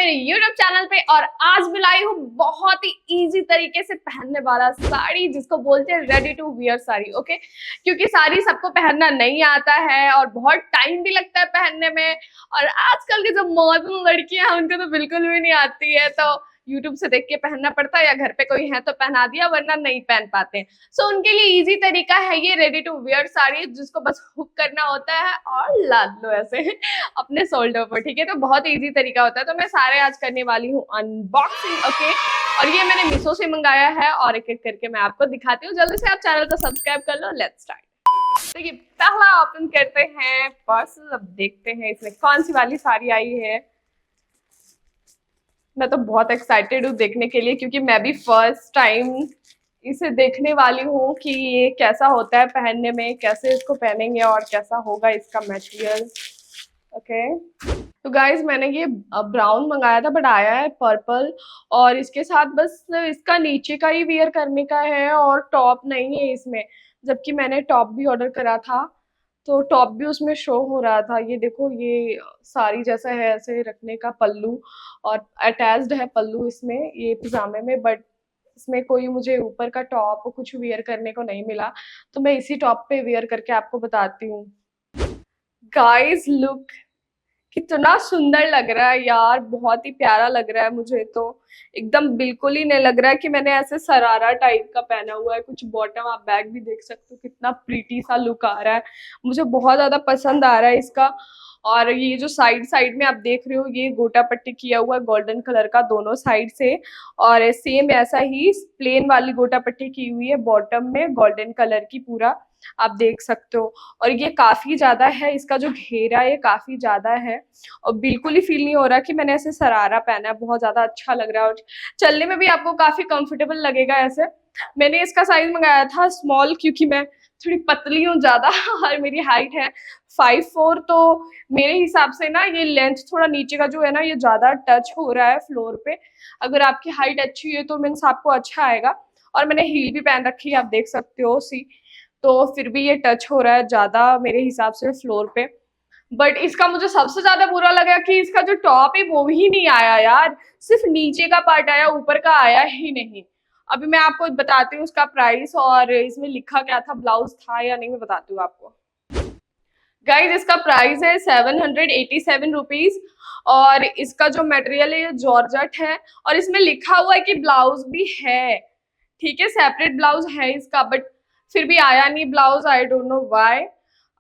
मेरे YouTube channel पे और आज भी लाई हूँ बहुत ही इजी तरीके से पहनने वाला साड़ी जिसको बोलते हैं ready to wear sari. Okay, क्योंकि साड़ी सबको पहनना नहीं आता है और बहुत टाइम भी लगता है पहनने में, और आजकल की जो मॉडर्न लड़कियां हैं उनको तो बिल्कुल भी नहीं आती है, तो यूट्यूब से देख के पहनना पड़ता है या घर पे कोई है तो पहना दिया, वरना नहीं पहन पाते। सो उनके लिए इजी तरीका है ये रेडी टू वियर साड़ी, जिसको बस हुक करना होता है और लाद लो ऐसे अपने शोल्डर पर। ठीक है, तो बहुत इजी तरीका होता है। तो मैं सारे आज करने वाली हूँ अनबॉक्सिंग। ओके, और ये मैंने मीशो से मंगाया है और एक एक करके मैं आपको दिखाती हूँ। जल्दी से आप चैनल को सब्सक्राइब कर लो। Let's start. तो ये पहला ओपन करते हैं पार्सल। अब देखते हैं इसमें कौन सी वाली साड़ी आई है। मैं तो बहुत एक्साइटेड हूँ देखने के लिए, क्योंकि मैं भी फर्स्ट टाइम इसे देखने वाली हूँ कि ये कैसा होता है पहनने में, कैसे इसको पहनेंगे और कैसा होगा इसका मटेरियल। ओके, तो गाइज मैंने ये ब्राउन मंगाया था बट आया है पर्पल, और इसके साथ बस इसका नीचे का ही वियर करने का है और टॉप नहीं है इसमें, जबकि मैंने टॉप भी ऑर्डर करा था तो टॉप भी उसमें शो हो रहा था। ये देखो, ये साड़ी जैसा है, ऐसे रखने का पल्लू और अटैच्ड है पल्लू इसमें, ये पजामे में, बट इसमें कोई मुझे ऊपर का टॉप कुछ वियर करने को नहीं मिला, तो मैं इसी टॉप पे वियर करके आपको बताती हूँ। गाइस लुक, कितना सुंदर लग रहा है यार, बहुत ही प्यारा लग रहा है मुझे तो। एकदम बिल्कुल ही नहीं लग रहा है कि मैंने ऐसे सरारा टाइप का पहना हुआ है कुछ। बॉटम आप बैग भी देख सकते हो, कितना प्रीटी सा लुक आ रहा है, मुझे बहुत ज्यादा पसंद आ रहा है इसका। और ये जो साइड साइड में आप देख रहे हो, ये गोटा पट्टी किया हुआ है गोल्डन कलर का दोनों साइड से, और सेम ऐसा ही प्लेन वाली गोटा पट्टी की हुई है बॉटम में गोल्डन कलर की, पूरा आप देख सकते हो। और ये काफी ज्यादा है, इसका जो घेरा है काफी ज्यादा है, और बिल्कुल ही फील नहीं हो रहा कि मैंने ऐसे सरारा पहना है। बहुत ज्यादा अच्छा लग रहा है और चलने में भी आपको काफी कंफर्टेबल लगेगा ऐसे। मैंने इसका साइज मंगाया था स्मॉल, क्योंकि मैं थोड़ी पतली हूँ ज्यादा और मेरी हाइट है 5'4", तो मेरे हिसाब से ना ये लेंथ थोड़ा नीचे का जो है ना, ये ज्यादा टच हो रहा है फ्लोर पे। अगर आपकी हाइट अच्छी है तो मीन्स आपको अच्छा आएगा। और मैंने हील भी पहन रखी है, आप देख सकते हो सी, तो फिर भी ये टच हो रहा है ज्यादा मेरे हिसाब से फ्लोर पे। बट इसका मुझे सबसे ज्यादा बुरा लगा कि इसका जो टॉप है वो ही नहीं आया यार, सिर्फ नीचे का पार्ट आया, ऊपर का आया ही नहीं। अभी मैं आपको बताती हूँ उसका प्राइस और इसमें लिखा क्या था, ब्लाउज था या नहीं, मैं बताती हूँ आपको। गाइज इसका प्राइस है 787 रुपीज, और इसका जो मटेरियल है ये जॉर्जेट है, और इसमें लिखा हुआ है कि ब्लाउज भी है। ठीक है, सेपरेट ब्लाउज है इसका, बट फिर भी आया नहीं blouse, I don't know why.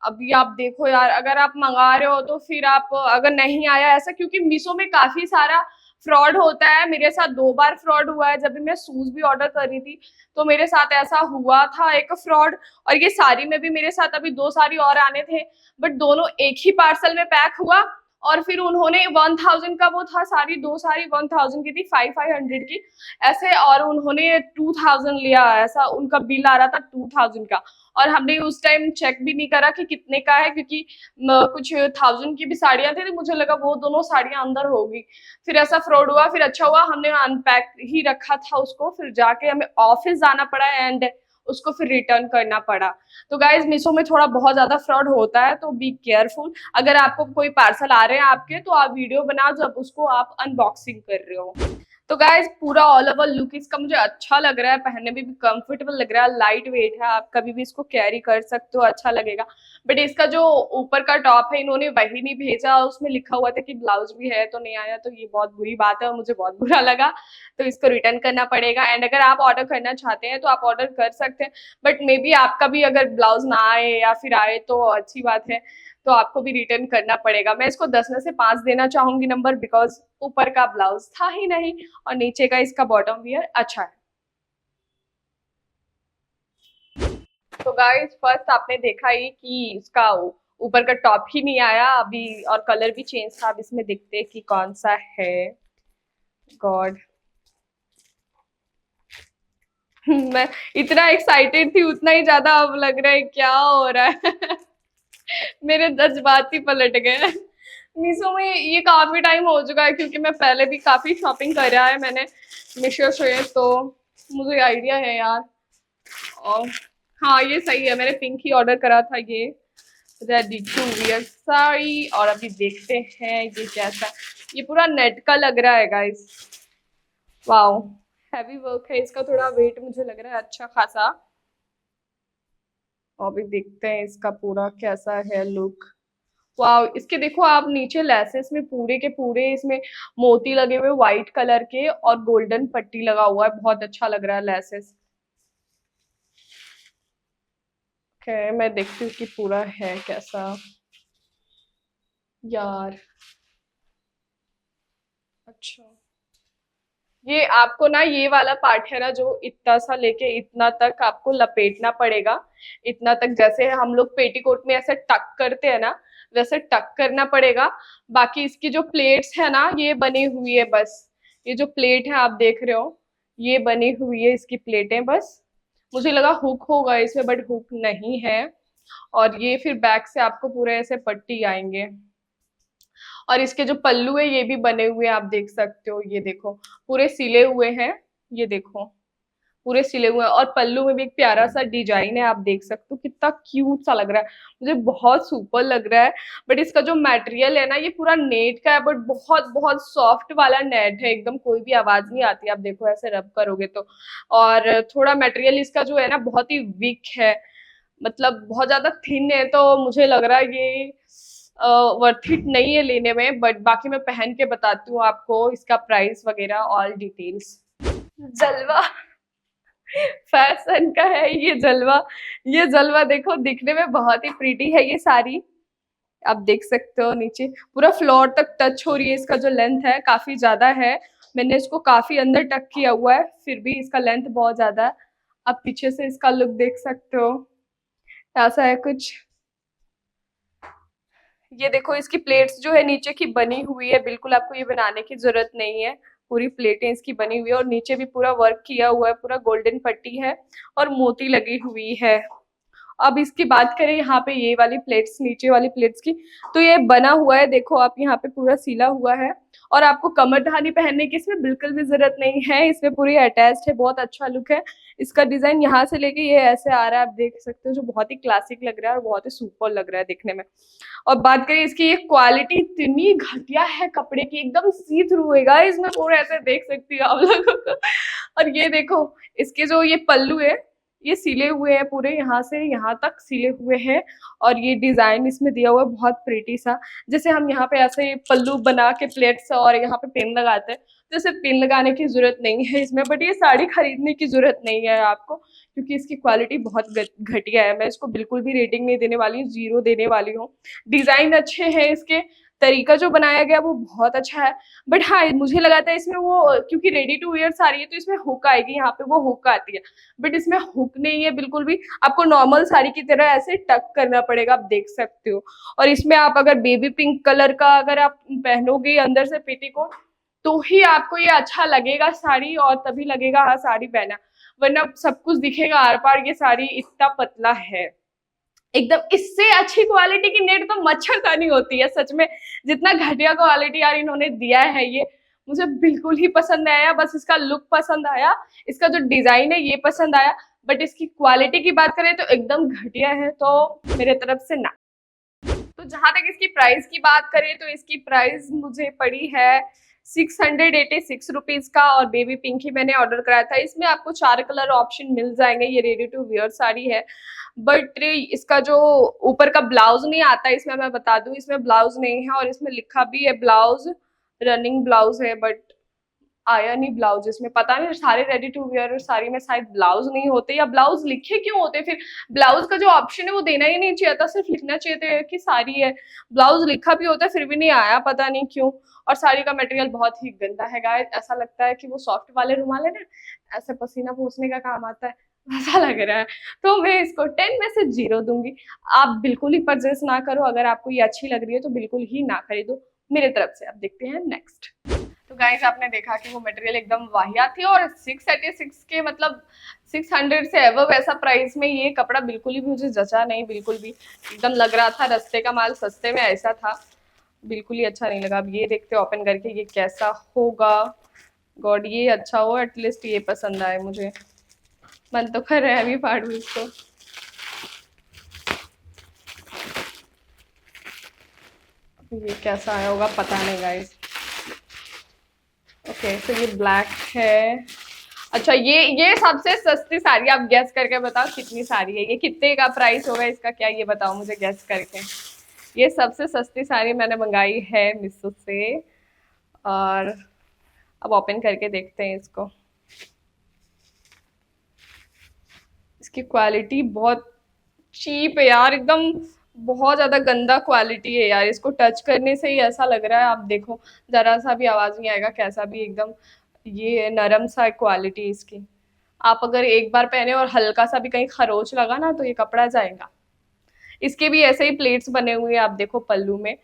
अभी आप देखो यार, अगर आप मंगा रहे हो तो फिर आप, अगर नहीं आया ऐसा, क्योंकि मीशो में काफी सारा फ्रॉड होता है। मेरे साथ 2 बार फ्रॉड हुआ है, जब भी मैं शूज भी ऑर्डर कर रही थी तो मेरे साथ ऐसा हुआ था एक फ्रॉड। और ये साड़ी में भी मेरे साथ अभी 2 साड़ी और आने थे, बट दोनों एक ही पार्सल में पैक हुआ, और फिर उन्होंने 1000 का वो था साड़ी, 2 साड़ी 1000 की थी, 500 की ऐसे, और उन्होंने 2000 लिया, ऐसा उनका बिल आ रहा था 2000 का। और हमने उस टाइम चेक भी नहीं करा कि कितने का है, क्योंकि कुछ 1000 की भी साड़ियां थी, तो मुझे लगा वो दोनों साड़ियां अंदर होगी। फिर ऐसा फ्रॉड हुआ, फिर अच्छा हुआ हमने अनपैक ही रखा था उसको, फिर जाके हमें ऑफिस जाना पड़ा एंड उसको फिर रिटर्न करना पड़ा। तो गाइज मीशो में थोड़ा बहुत ज्यादा फ्रॉड होता है, तो बी केयरफुल। अगर आपको कोई पार्सल आ रहे हैं आपके, तो आप वीडियो बनाओ जब उसको आप अनबॉक्सिंग कर रहे हो। तो गाइज पूरा ऑल ओवर लुक इसका मुझे अच्छा लग रहा है, पहनने में भी कंफर्टेबल लग रहा है, लाइट वेट है, आप कभी भी इसको कैरी कर सकते हो, अच्छा लगेगा। बट इसका जो ऊपर का टॉप है इन्होंने वही नहीं भेजा, उसमें लिखा हुआ था कि ब्लाउज भी है, तो नहीं आया, तो ये बहुत बुरी बात है और मुझे बहुत बुरा लगा। तो इसको रिटर्न करना पड़ेगा, एंड अगर आप ऑर्डर करना चाहते हैं तो आप ऑर्डर कर सकते हैं, बट मे बी आपका भी अगर ब्लाउज ना आए या फिर आए तो अच्छी बात है, तो आपको भी रिटर्न करना पड़ेगा। मैं इसको 10 में से 5 देना चाहूंगी नंबर, बिकॉज ऊपर का ब्लाउज था ही नहीं और नीचे का इसका बॉटम वियर अच्छा है। तो गाइस फर्स्ट आपने देखा ही कि इसका ऊपर का टॉप ही नहीं आया अभी, और कलर भी चेंज था। अब इसमें देखते हैं कि कौन सा है। गॉड मैं इतना एक्साइटेड थी उतना ही ज्यादा अब लग रहा है क्या हो रहा है मेरे जज्बात ही पलट गए। मीशो में ये काफी टाइम हो चुका है, क्योंकि मैं पहले भी काफी शॉपिंग करा है मैंने मीशो से, तो मुझे आइडिया है यार। और हाँ ये सही है, मैंने पिंक ही ऑर्डर करा था, ये रेडी टू वियर साड़ी। और अभी देखते हैं ये कैसा, ये पूरा नेट का लग रहा है गाइस। वाओ, हैवी वर्क है इसका, थोड़ा वेट मुझे लग रहा है अच्छा खासा। और अभी देखते हैं इसका पूरा कैसा है लुक। वाओ, इसके देखो आप नीचे लेसेस में पूरे के पूरे इसमें मोती लगे हुए व्हाइट कलर के, और गोल्डन पट्टी लगा हुआ है, बहुत अच्छा लग रहा है लेसेस। ओके, मैं देखती हूँ कि पूरा है कैसा। यार अच्छा, ये आपको ना ये वाला पार्ट है ना, जो इतना सा लेके इतना तक आपको लपेटना पड़ेगा। इतना तक, जैसे हम लोग पेटीकोट में ऐसे टक करते हैं ना, वैसे टक करना पड़ेगा। बाकी इसकी जो प्लेट्स है ना, ये बनी हुई है बस। ये जो प्लेट है आप देख रहे हो, ये बनी हुई है इसकी प्लेटें बस। मुझे लगा हुक होगा इसमें, बट हुक नहीं है। और ये फिर बैक से आपको पूरे ऐसे पट्टी आएंगे। और इसके जो पल्लू है ये भी बने हुए हैं, आप देख सकते हो, ये देखो पूरे सिले हुए हैं। ये देखो पूरे सिले हुए हैं, और पल्लू में भी एक प्यारा सा डिजाइन है, आप देख सकते हो कितना क्यूट सा लग रहा है। मुझे बहुत सुपर लग रहा है। बट इसका जो मटेरियल है ना, ये पूरा नेट का है, बट बहुत बहुत सॉफ्ट वाला नेट है एकदम, कोई भी आवाज नहीं आती, आप देखो ऐसे रब करोगे तो। और थोड़ा मटेरियल इसका जो है ना, बहुत ही वीक है, मतलब बहुत ज्यादा थिन है, तो मुझे लग रहा है ये वर्थ इट नहीं है लेने में। बट बाकी मैं पहन के बताती हूँ आपको इसका प्राइस वगैरह ऑल डिटेल्स। जलवा फैशन का है ये जलवा। ये जलवा देखो, दिखने में बहुत ही प्रीटी है ये साड़ी। आप देख सकते हो नीचे पूरा फ्लोर तक टच हो रही है, इसका जो लेंथ है काफी ज्यादा है। मैंने इसको काफी अंदर टक किया हुआ है, फिर भी इसका लेंथ बहुत ज्यादा है। आप पीछे से इसका लुक देख सकते हो, ऐसा है कुछ। ये देखो इसकी प्लेट्स जो है नीचे की बनी हुई है, बिल्कुल आपको ये बनाने की जरूरत नहीं है। पूरी प्लेटें इसकी बनी हुई है, और नीचे भी पूरा वर्क किया हुआ है, पूरा गोल्डन पट्टी है और मोती लगी हुई है। अब इसकी बात करें यहाँ पे ये वाली प्लेट्स, नीचे वाली प्लेट्स की, तो ये बना हुआ है, देखो आप यहाँ पे पूरा सिला हुआ है। और आपको कमरधानी पहनने की इसमें बिल्कुल भी जरूरत नहीं है, इसमें पूरी अटैच्ड है, बहुत अच्छा लुक है। इसका डिजाइन यहाँ से लेके ये ऐसे आ रहा है, आप देख सकते हो, जो बहुत ही क्लासिक लग रहा है और बहुत ही सुपर लग रहा है देखने में। और बात करें इसकी, ये क्वालिटी इतनी घटिया है कपड़े की, एकदम सी थ्रू है इसमें, पूरे ऐसे देख सकती हो आप लोगों को। और ये देखो इसके जो ये पल्लू है, ये सिले हुए हैं पूरे, यहाँ से यहाँ तक सिले हुए हैं। और ये डिजाइन इसमें दिया हुआ है बहुत प्रीटी सा, जैसे हम यहाँ पे ऐसे पल्लू बना के प्लेट्स और यहाँ पे पेन लगाते हैं, जैसे पेन लगाने की जरूरत नहीं है इसमें। बट ये साड़ी खरीदने की जरूरत नहीं है आपको, क्योंकि इसकी क्वालिटी बहुत घटिया है। मैं इसको बिल्कुल भी रेटिंग नहीं देने वाली, 0 देने वाली हूँ। डिजाइन अच्छे हैं इसके, तरीका जो बनाया गया वो बहुत अच्छा है। बट हाँ, मुझे लगा था इसमें वो, क्योंकि रेडी टू वेयर साड़ी है तो इसमें हुक आएगी, यहाँ पे वो हुक आती है, बट इसमें हुक नहीं है बिल्कुल भी। आपको नॉर्मल साड़ी की तरह ऐसे टक करना पड़ेगा, आप देख सकते हो। और इसमें आप अगर बेबी पिंक कलर का अगर आप पहनोगे अंदर से पेटीकोट, तो ही आपको ये अच्छा लगेगा साड़ी, और तभी लगेगा हाँ साड़ी पहना, वरना सब कुछ दिखेगा आर पार, ये साड़ी इतना पतला है एकदम। इससे अच्छी क्वालिटी की नेट तो मच्छरदानी होती है सच में। जितना घटिया क्वालिटी यार इन्होंने दिया है, ये मुझे बिल्कुल ही पसंद नहीं आया। बस इसका लुक पसंद आया, इसका जो डिजाइन है ये पसंद आया, बट इसकी क्वालिटी की बात करें तो एकदम घटिया है, तो मेरे तरफ से ना। तो जहां तक इसकी प्राइस की बात करें, तो इसकी प्राइस मुझे पड़ी है 686 रुपीज का। और बेबी पिंक ही मैंने ऑर्डर कराया था। इसमें आपको 4 कलर ऑप्शन मिल जाएंगे, ये रेडी टू वेयर साड़ी है। बट इसका जो ऊपर का ब्लाउज नहीं आता इसमें, मैं बता दूं इसमें ब्लाउज नहीं है, और इसमें लिखा भी है ब्लाउज, रनिंग ब्लाउज है, बट आया नहीं ब्लाउज इसमें। पता नहीं, सारे रेडी टू वेयर साड़ी में शायद ब्लाउज नहीं होते, या ब्लाउज लिखे क्यों होते फिर। ब्लाउज का जो ऑप्शन है वो देना ही नहीं चाहिए था, सिर्फ लिखना चाहिए था कि साड़ी है। ब्लाउज लिखा भी होता है फिर भी नहीं आया, पता नहीं क्यों। और साड़ी का मटेरियल बहुत ही गंदा है गाइस, ऐसा लगता है कि वो सॉफ्ट वाले रुमाल है ना, ऐसे पसीना पोंछने का काम आता है, ऐसा लग रहा है। तो मैं इसको 10 में से 0 दूंगी। आप बिल्कुल ही परचेस ना करो, अगर आपको ये अच्छी लग रही है तो बिल्कुल ही ना खरीदो मेरे तरफ से। अब देखते हैं नेक्स्ट। तो गाइस आपने देखा कि वो मटेरियल एकदम वाहियात थी, और 686 के मतलब 600 से एवव ऐसा प्राइस में ये कपड़ा बिल्कुल ही मुझे जचा नहीं, बिल्कुल भी। एकदम लग रहा था रस्ते का माल सस्ते में, ऐसा था, बिल्कुल ही अच्छा नहीं लगा। अब ये देखते ओपन करके ये कैसा होगा। गॉड, ये अच्छा हो, एटलीस्ट ये पसंद आए मुझे। मन तो कर रहा है अभी फाड़ू इसको। ये कैसा आया होगा पता नहीं गाइस। ओके तो ये ब्लैक है। अच्छा ये सबसे सस्ती साड़ी, आप गेस करके बताओ कितनी साड़ी है ये, कितने का प्राइस होगा इसका, क्या ये बताओ मुझे गेस करके। ये सबसे सस्ती साड़ी मैंने मंगाई है मिशो से, और अब ओपन करके देखते हैं इसको। इसकी क्वालिटी बहुत चीप है यार, एकदम बहुत ज्यादा गंदा क्वालिटी है यार। इसको टच करने से ही ऐसा लग रहा है, आप देखो जरा सा भी आवाज नहीं आएगा, कैसा भी एकदम ये नरम सा क्वालिटी इसकी। आप अगर एक बार पहने और हल्का सा भी कहीं खरोच लगा ना तो ये कपड़ा जाएगा। इसके भी ऐसे ही प्लेट्स बने हुए हैं, आप देखो पल्लू में,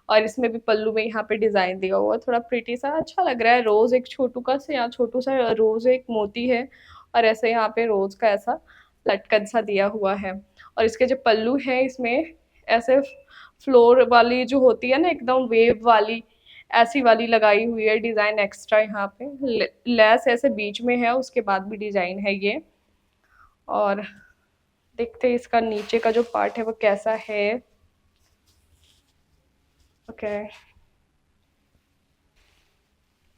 और इसमें भी पल्लू में यहाँ पे डिजाइन दिया हुआ है, थोड़ा प्रिटी सा अच्छा लग रहा है। रोज एक छोटू का से यहाँ छोटू सा रोज एक मोती है, और ऐसे यहाँ पे रोज का ऐसा लटकन सा दिया हुआ है। और इसके जो पल्लू है इसमें ऐसे फ्लोर वाली जो होती है ना एकदम वेव वाली, ऐसी वाली लगाई हुई है डिजाइन एक्स्ट्रा। यहाँ पे लेस ऐसे बीच में है, उसके बाद भी डिजाइन है ये। और देखते हैं इसका नीचे का जो पार्ट है वो कैसा है। ओके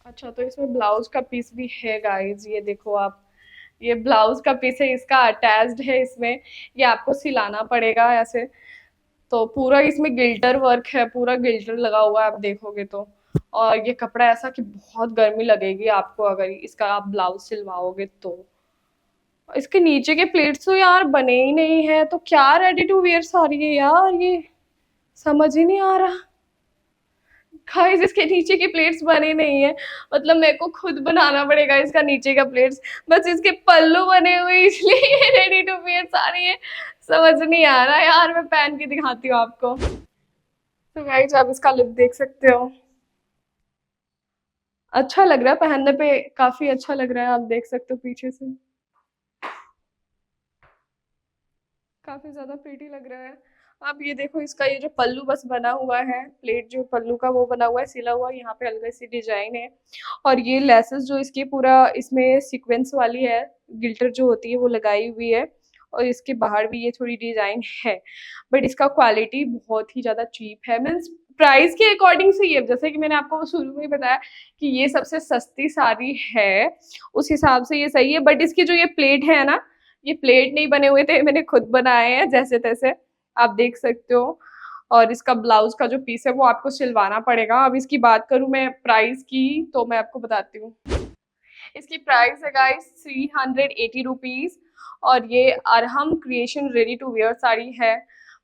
अच्छा तो इसमें ब्लाउज का पीस भी है गाइज, ये देखो आप, ये ब्लाउज का पीस है, इसका अटैच्ड है इसमें। ये आपको सिलाना पड़ेगा ऐसे। तो पूरा इसमें गिल्टर वर्क है, पूरा गिल्टर लगा हुआ है आप देखोगे तो। और ये कपड़ा ऐसा कि बहुत गर्मी लगेगी आपको अगर इसका आप ब्लाउज सिलवाओगे तो। इसके नीचे के प्लेट्स तो यार बने ही नहीं है, तो क्या रेडी टू वेयर साड़ी है यार ये, समझ ही नहीं आ रहा। गाइस इसके नीचे की प्लेट्स बने नहीं है, मतलब मेरे को खुद बनाना पड़ेगा इसका नीचे का प्लेट्स। बस इसके पल्लू बने हुए इसलिए ये रेडी टू वेयर साड़ी है। समझ नहीं आ रहा यार, मैं पहन के दिखाती हूँ आपको। तो गाइस आप इसका लुक देख सकते हो, अच्छा लग रहा है पहनने पे, काफी अच्छा लग रहा है, आप देख सकते हो पीछे से काफी ज्यादा प्रीटी लग रहा है। आप ये देखो इसका ये जो पल्लू बस बना हुआ है, प्लेट जो पल्लू का वो बना हुआ है सिला हुआ, यहाँ पे हल्की सी डिजाइन है। और ये लेसेस जो इसकी पूरा इसमें सीक्वेंस वाली है, गिल्टर जो होती है वो लगाई हुई है। और इसके बाहर भी ये थोड़ी डिजाइन है, बट इसका क्वालिटी बहुत ही ज्यादा चीप है। मीन्स प्राइस के अकॉर्डिंग से ये, जैसे कि मैंने आपको शुरू में ही बताया कि ये सबसे सस्ती साड़ी है, उस हिसाब से ये सही है। बट इसकी जो ये प्लेट है ना, ये प्लेट नहीं बने हुए थे, मैंने खुद बनाए हैं जैसे तैसे, आप देख सकते हो। और इसका ब्लाउज का जो पीस है वो आपको सिलवाना पड़ेगा। अब इसकी बात करूं मैं प्राइस की, तो मैं आपको बताती हूँ। इसकी प्राइस है गाइस 380 रुपीज, और ये Arham creation ready to wear sari है।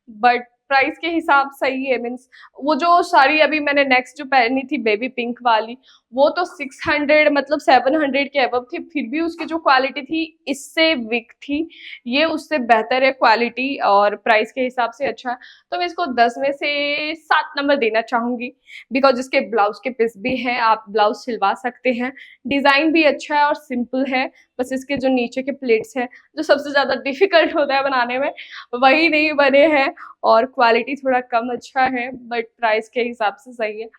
बट प्राइस के हिसाब सही है, मीन्स वो जो साड़ी अभी मैंने नेक्स्ट जो पहनी थी बेबी पिंक वाली, वो तो 600 मतलब 700 के अबव थी, फिर भी उसकी जो क्वालिटी थी इससे वीक थी। ये उससे बेहतर है क्वालिटी, और प्राइस के हिसाब से अच्छा है। तो मैं इसको 10 में से 7 नंबर देना चाहूंगी, बिकॉज इसके ब्लाउज के पीस भी हैं, आप ब्लाउज सिलवा सकते हैं। डिजाइन भी अच्छा है और सिंपल है, बस इसके जो नीचे के प्लेट्स हैं जो सबसे ज्यादा डिफिकल्ट होता है बनाने में, वही नहीं बने हैं। और क्वालिटी थोड़ा कम अच्छा है, बट प्राइस के हिसाब से सही है।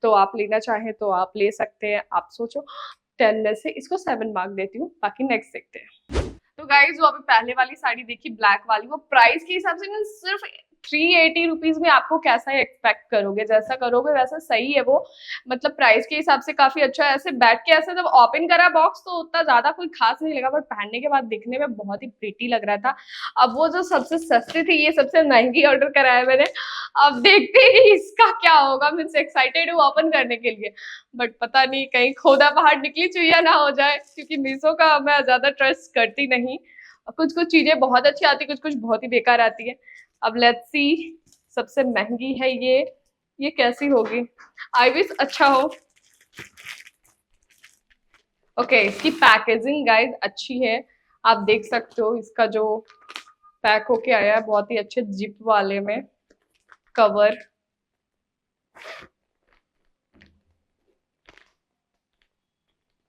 तो आप लेना चाहें तो आप ले सकते हैं। आप सोचो 10 में से इसको 7 मार्क देती हूँ, बाकी नेक्स्ट देखते हैं। तो गाइज जो अभी पहले वाली साड़ी देखी ब्लैक वाली, वो प्राइस के हिसाब से सिर्फ 380 रुपीज में, आपको कैसा एक्सपेक्ट करोगे, जैसा करोगे वैसा सही है वो। मतलब प्राइस के हिसाब से काफी अच्छा है। ऐसे बैठ के ऐसे जब ओपन करा बॉक्स तो उतना ज्यादा कोई खास नहीं लगा, बट पहनने के बाद दिखने में बहुत ही प्रीटी लग रहा था। अब वो जो सबसे सस्ती थी, ये सबसे महंगी ऑर्डर करा है मैंने। अब देखते हैं कि इसका क्या होगा, मीन्स एक्साइटेड हूँ ओपन करने के लिए, बट पता नहीं कहीं खोदा बाहर निकली चुईया ना हो जाए, क्योंकि मीशो का मैं ज्यादा ट्रस्ट करती नहीं। कुछ कुछ चीजें बहुत अच्छी आती है, कुछ कुछ बहुत ही बेकार आती है। अब लेट्स सी, सबसे महंगी है ये कैसी होगी, आई विश अच्छा हो। ओके इसकी पैकेजिंग गाइस अच्छी है, आप देख सकते हो इसका जो पैक होके आया है बहुत ही अच्छे जिप वाले में कवर।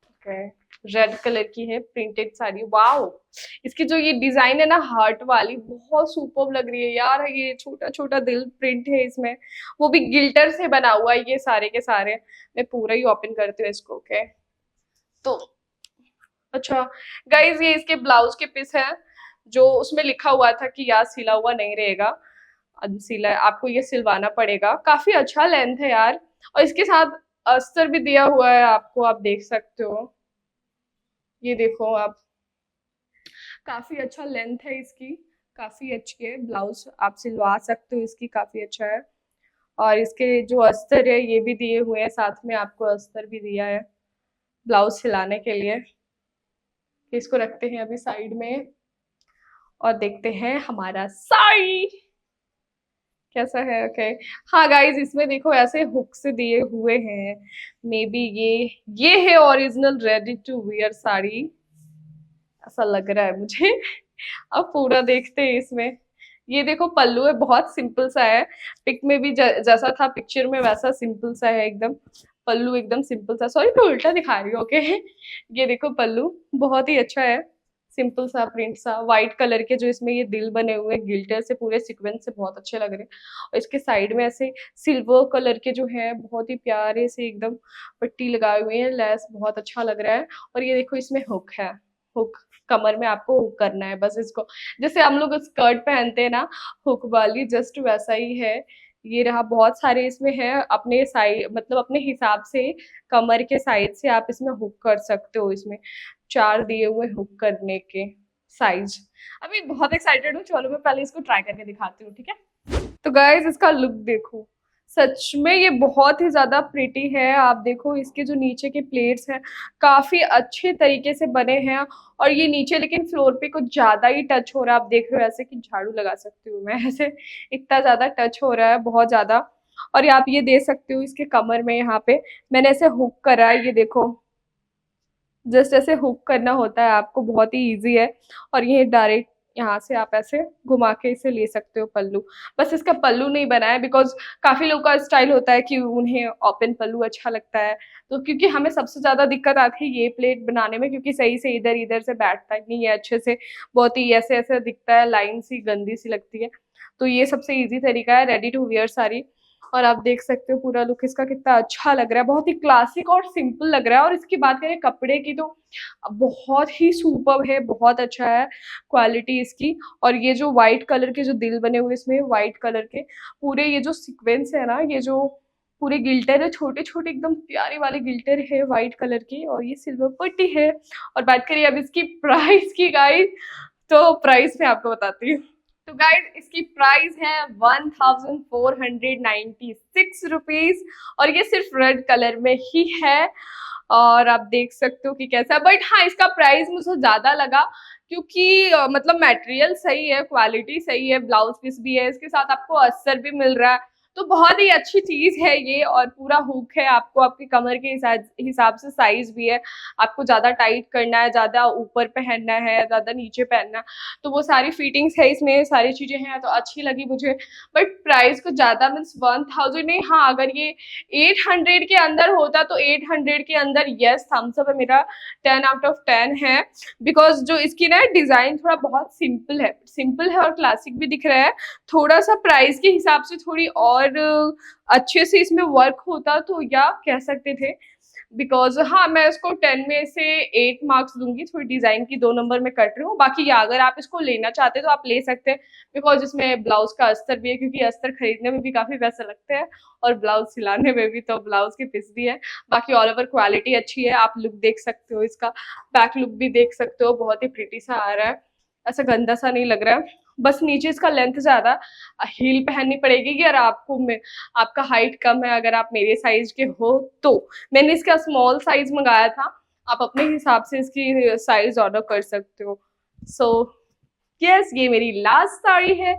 ओके रेड कलर की है प्रिंटेड साड़ी, वाओ। इसकी जो ये डिजाइन है ना हार्ट वाली, बहुत सुपर्ब लग रही है यार। ये छोटा छोटा दिल प्रिंट है इसमें, वो भी गिल्टर से बना हुआ है ये सारे के सारे। मैं पूरा ही ओपन करती हूँ इसको। ओके तो अच्छा गाइज ये इसके ब्लाउज के पीस है, जो उसमें लिखा हुआ था कि यार सिला हुआ नहीं रहेगा, अनसिला आपको ये सिलवाना पड़ेगा। काफी अच्छा लेंथ है यार। और इसके साथ अस्तर भी दिया हुआ है आपको, आप देख सकते हो। ये देखो आप, काफी अच्छा लेंथ है इसकी, काफी अच्छी है। ब्लाउज आप सिलवा सकते हो इसकी, काफी अच्छा है। और इसके जो अस्तर है ये भी दिए हुए हैं, साथ में आपको अस्तर भी दिया है ब्लाउज सिलाने के लिए। इसको रखते हैं अभी साइड में और देखते हैं हमारा साड़ी कैसा है। ओके हाँ गाइज, इसमें देखो ऐसे हुक से दिए हुए हैं। मे बी ये है original ready to wear sari, ऐसा लग रहा है मुझे। अब पूरा देखते हैं इसमें। ये देखो पल्लू है, बहुत सिंपल सा है। पिक में भी जैसा था पिक्चर में वैसा सिंपल सा है एकदम। पल्लू एकदम सिंपल सा, सॉरी मैं उल्टा दिखा रही हूँ। ओके ये देखो पल्लू बहुत ही अच्छा है, सिंपल सा प्रिंट सा, व्हाइट कलर के जो इसमें ये दिल बने हुए हैं गिल्टर से, पूरे सीक्वेंस से बहुत अच्छे लग रहे हैं। और इसके साइड में ऐसे सिल्वर कलर के जो है बहुत ही प्यारे से एकदम पट्टी लगाए हुए हैं, लेस बहुत अच्छा लग रहा है। और ये देखो इसमें हुक है, हुक कमर में आपको हुक करना है बस इसको, जैसे हम लोग स्कर्ट पहनते हैं ना हुक वाली, जस्ट वैसा ही है। ये रहा, बहुत सारे इसमें है, अपने साइड मतलब अपने हिसाब से कमर के साइड से आप इसमें हुक कर सकते हो। इसमें 4 दिए हुए हुक करने के साइज। अभी बहुत एक्साइटेड हूँ, चलो मैं पहले इसको ट्राई करके दिखाती हूँ, ठीक है। तो गाइज इसका लुक देखो, सच में ये बहुत ही ज्यादा प्रिटी है। आप देखो इसके जो नीचे के प्लेट्स हैं काफी अच्छे तरीके से बने हैं। और ये नीचे लेकिन फ्लोर पे कुछ ज्यादा ही टच हो रहा है, आप देख रहे हो ऐसे कि झाड़ू लगा सकती हूँ मैं ऐसे, इतना ज्यादा टच हो रहा है, बहुत ज्यादा। और आप ये दे सकते हो इसके कमर में, यहाँ पे मैंने ऐसे हुक करा है, ये देखो जस्ट ऐसे हुक करना होता है आपको, बहुत ही इजी है। और ये डायरेक्ट यहाँ से आप ऐसे घुमा के इसे ले सकते हो पल्लू। बस इसका पल्लू नहीं बना है बिकॉज काफी लोग का स्टाइल होता है कि उन्हें ओपन पल्लू अच्छा लगता है, तो क्योंकि हमें सबसे ज्यादा दिक्कत आती है ये प्लेट बनाने में, क्योंकि सही से इधर इधर से बैठता ही नहीं है अच्छे से, बहुत ही ऐसे ऐसे दिखता है, लाइन सी गंदी सी लगती है। तो ये सबसे इजी तरीका है रेडी टू वियर साड़ी। और आप देख सकते हो पूरा लुक इसका कितना अच्छा लग रहा है, बहुत ही क्लासिक और सिंपल लग रहा है। और इसकी बात करें कपड़े की तो बहुत ही सुपर्ब है, बहुत अच्छा है क्वालिटी इसकी। और ये जो व्हाइट कलर के जो दिल बने हुए इसमें व्हाइट कलर के पूरे, ये जो सीक्वेंस है ना, ये जो पूरे गिल्टर है, छोटे छोटे एकदम प्यारे वाले गिल्टर है व्हाइट कलर की, और ये सिल्वर पट्टी है। और बात करिए अब इसकी प्राइस की गाइस, तो प्राइस मैं आपको बताती हूँ। तो गाइज इसकी प्राइस है 1496 रुपीज, और ये सिर्फ रेड कलर में ही है। और आप देख सकते हो कि कैसा है, बट हाँ इसका प्राइस मुझे ज्यादा लगा क्योंकि मतलब मटेरियल सही है, क्वालिटी सही है, ब्लाउज पीस भी है, इसके साथ आपको अस्तर भी मिल रहा है, तो बहुत ही अच्छी चीज है ये। और पूरा हुक है, आपको आपके कमर के हिसाब से साइज भी है, आपको ज्यादा टाइट करना है, ज्यादा ऊपर पहनना है, ज्यादा नीचे पहनना है, तो वो सारी फिटिंग्स है इसमें, सारी चीजें हैं, तो अच्छी लगी मुझे। बट प्राइस को ज्यादा मीन्स 1000 नहीं, हाँ अगर ये 800 के अंदर होता तो 800 के अंदर यस थम्स अप है मेरा, 10 out of 10 है। बिकॉज जो इसकी ना डिजाइन थोड़ा बहुत सिंपल है, सिंपल है और क्लासिक भी दिख रहा है। थोड़ा सा प्राइस के हिसाब से थोड़ी और अच्छे से इसमें वर्क होता तो या कह सकते थे। बिकॉज हाँ मैं इसको 10 में से 8 मार्क्स दूंगी, थोड़ी डिजाइन की 2 नंबर में कट रही हूँ। बाकी अगर आप इसको लेना चाहते हैं तो आप ले सकते हैं, बिकॉज इसमें ब्लाउज का अस्तर भी है, क्योंकि अस्तर खरीदने में भी काफी पैसे लगते हैं और ब्लाउज सिलाने में भी, तो ब्लाउज की फीस भी है। बाकी ऑल ओवर क्वालिटी अच्छी है, आप लुक देख सकते हो, इसका बैक लुक भी देख सकते हो, बहुत ही प्रिटी सा आ रहा है, ऐसा गंदा सा नहीं लग रहा है। बस नीचे इसका लेंथ ज्यादा, हील पहननी पड़ेगी कि अगर आपको आपका हाइट कम है, अगर आप मेरे साइज के हो तो। मैंने इसका स्मॉल साइज मंगाया था, आप अपने हिसाब से इसकी साइज ऑर्डर कर सकते हो। सो यस ये मेरी लास्ट साड़ी है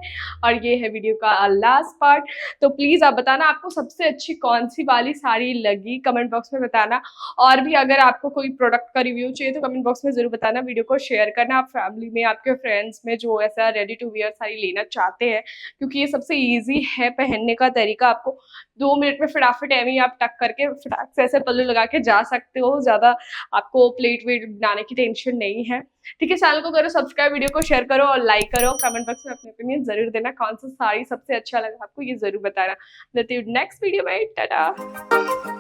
और ये है वीडियो का लास्ट पार्ट। तो प्लीज आप बताना आपको सबसे अच्छी कौन सी वाली साड़ी लगी, कमेंट बॉक्स में बताना। और भी अगर आपको कोई प्रोडक्ट का रिव्यू चाहिए तो कमेंट बॉक्स में जरूर बताना, वीडियो को शेयर करना आप फैमिली में, आपके फ्रेंड्स में जो ऐसा रेडी टू वियर साड़ी लेना चाहते हैं, क्योंकि ये सबसे ईजी है पहनने का तरीका। आपको 2 मिनट में फटाफट एवी आप टक करके फटाक से ऐसे पल्लू लगा के जा सकते हो, ज्यादा आपको प्लेट वेट बनाने की टेंशन नहीं है। ठीक है, चैनल को करो सब्सक्राइब, वीडियो को शेयर करो और लाइक करो, कमेंट बॉक्स में अपने ओपिनियन जरूर देना, कौन सा साड़ी सबसे अच्छा लगा आपको ये जरूर बताना। मिलती हूँ नेक्स्ट वीडियो में, टाटा।